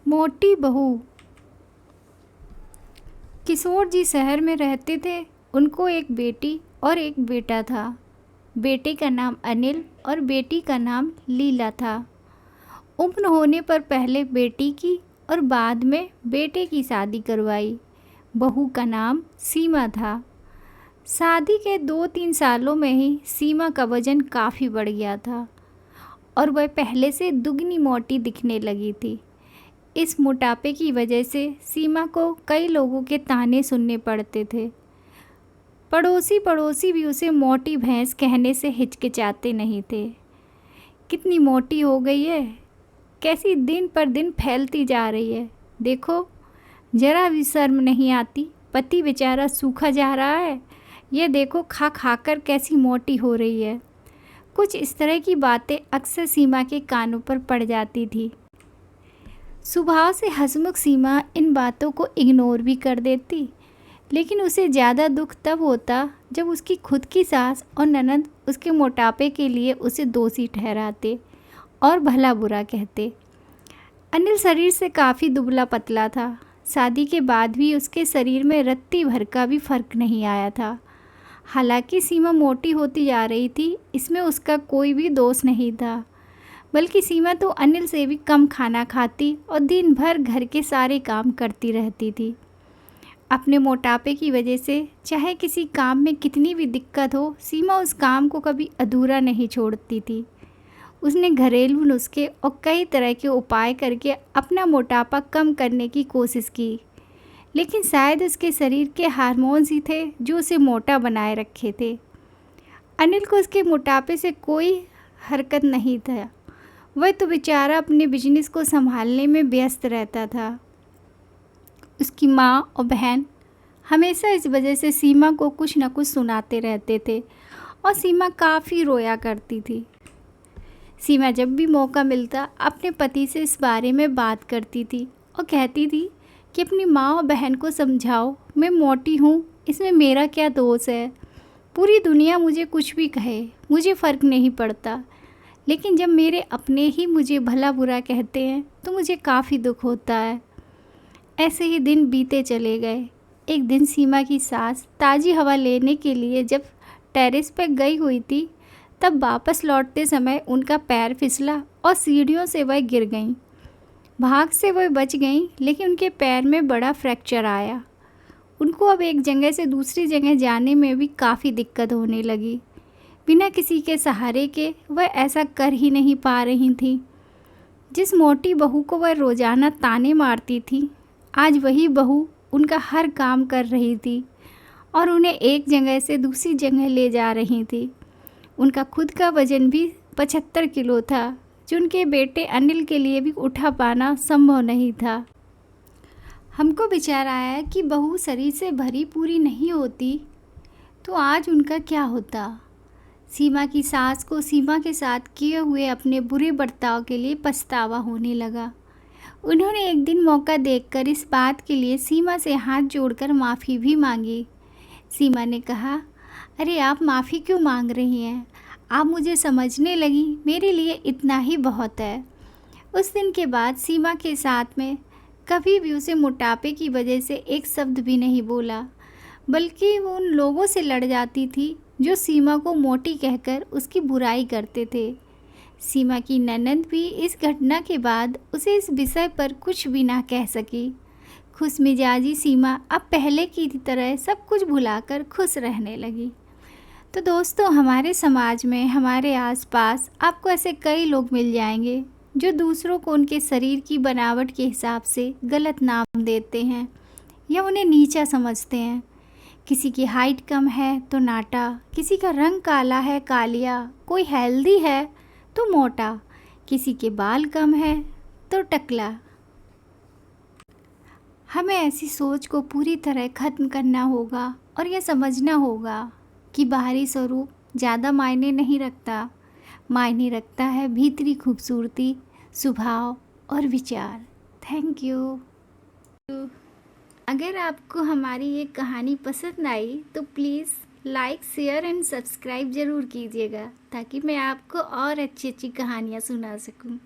मोटी बहू। किशोर जी शहर में रहते थे। उनको एक बेटी और एक बेटा था। बेटे का नाम अनिल और बेटी का नाम लीला था। उम्र होने पर पहले बेटी की और बाद में बेटे की शादी करवाई। बहू का नाम सीमा था। शादी के 2-3 सालों में ही सीमा का वज़न काफ़ी बढ़ गया था और वह पहले से दुगनी मोटी दिखने लगी थी। इस मोटापे की वजह से सीमा को कई लोगों के ताने सुनने पड़ते थे। पड़ोसी भी उसे मोटी भैंस कहने से हिचकिचाते नहीं थे। कितनी मोटी हो गई है, कैसी दिन पर दिन फैलती जा रही है, देखो ज़रा भी शर्म नहीं आती, पति बेचारा सूखा जा रहा है, ये देखो खा खा कर कैसी मोटी हो रही है। कुछ इस तरह की बातें अक्सर सीमा के कानों पर पड़ जाती थी। स्वभाव से हंसमुख सीमा इन बातों को इग्नोर भी कर देती, लेकिन उसे ज़्यादा दुख तब होता जब उसकी खुद की सास और ननद उसके मोटापे के लिए उसे दोषी ठहराते और भला बुरा कहते। अनिल शरीर से काफ़ी दुबला पतला था। शादी के बाद भी उसके शरीर में रत्ती भर का भी फर्क नहीं आया था। हालांकि सीमा मोटी होती जा रही थी, इसमें उसका कोई भी दोष नहीं था, बल्कि सीमा तो अनिल से भी कम खाना खाती और दिन भर घर के सारे काम करती रहती थी। अपने मोटापे की वजह से चाहे किसी काम में कितनी भी दिक्कत हो, सीमा उस काम को कभी अधूरा नहीं छोड़ती थी। उसने घरेलू नुस्खे और कई तरह के उपाय करके अपना मोटापा कम करने की कोशिश की, लेकिन शायद उसके शरीर के हार्मोन्स ही थे जो उसे मोटा बनाए रखे थे। अनिल को उसके मोटापे से कोई हरकत नहीं था। वह तो बेचारा अपने बिजनेस को संभालने में व्यस्त रहता था। उसकी माँ और बहन हमेशा इस वजह से सीमा को कुछ न कुछ सुनाते रहते थे और सीमा काफ़ी रोया करती थी। सीमा जब भी मौका मिलता अपने पति से इस बारे में बात करती थी और कहती थी कि अपनी माँ और बहन को समझाओ, मैं मोटी हूँ, इसमें मेरा क्या दोष है। पूरी दुनिया मुझे कुछ भी कहे, मुझे फ़र्क नहीं पड़ता, लेकिन जब मेरे अपने ही मुझे भला बुरा कहते हैं तो मुझे काफ़ी दुख होता है। ऐसे ही दिन बीते चले गए। एक दिन सीमा की सास ताज़ी हवा लेने के लिए जब टेरेस पर गई हुई थी, तब वापस लौटते समय उनका पैर फिसला और सीढ़ियों से वह गिर गईं। भाग से वह बच गईं, लेकिन उनके पैर में बड़ा फ्रैक्चर आया। उनको अब एक जगह से दूसरी जगह जाने में भी काफ़ी दिक्कत होने लगी। बिना किसी के सहारे के वह ऐसा कर ही नहीं पा रही थी। जिस मोटी बहू को वह रोज़ाना ताने मारती थी, आज वही बहू उनका हर काम कर रही थी और उन्हें एक जगह से दूसरी जगह ले जा रही थी। उनका खुद का वज़न भी 75 किलो था, जो उनके बेटे अनिल के लिए भी उठा पाना संभव नहीं था। हमको विचार आया कि बहू शरीर से भरी पूरी नहीं होती तो आज उनका क्या होता। सीमा की सास को सीमा के साथ किए हुए अपने बुरे बर्ताव के लिए पछतावा होने लगा। उन्होंने एक दिन मौका देखकर इस बात के लिए सीमा से हाथ जोड़कर माफ़ी भी मांगी। सीमा ने कहा, अरे आप माफ़ी क्यों मांग रही हैं, आप मुझे समझने लगी, मेरे लिए इतना ही बहुत है। उस दिन के बाद सीमा के साथ में कभी भी उसे मोटापे की वजह से एक शब्द भी नहीं बोला, बल्कि वो उन लोगों से लड़ जाती थी जो सीमा को मोटी कहकर उसकी बुराई करते थे। सीमा की ननद भी इस घटना के बाद उसे इस विषय पर कुछ भी ना कह सकी। खुशमिजाजी सीमा अब पहले की तरह सब कुछ भुलाकर खुश रहने लगी। तो दोस्तों, हमारे समाज में, हमारे आसपास आपको ऐसे कई लोग मिल जाएंगे जो दूसरों को उनके शरीर की बनावट के हिसाब से गलत नाम देते हैं या उन्हें नीचा समझते हैं। किसी की हाइट कम है तो नाटा, किसी का रंग काला है कालिया, कोई हेल्दी है तो मोटा, किसी के बाल कम है तो टकला। हमें ऐसी सोच को पूरी तरह ख़त्म करना होगा और यह समझना होगा कि बाहरी स्वरूप ज़्यादा मायने नहीं रखता, मायने रखता है भीतरी खूबसूरती, स्वभाव और विचार। Thank you. अगर आपको हमारी ये कहानी पसंद आई तो please like, share and subscribe ज़रूर कीजिएगा, ताकि मैं आपको और अच्छी अच्छी कहानियाँ सुना सकूँ।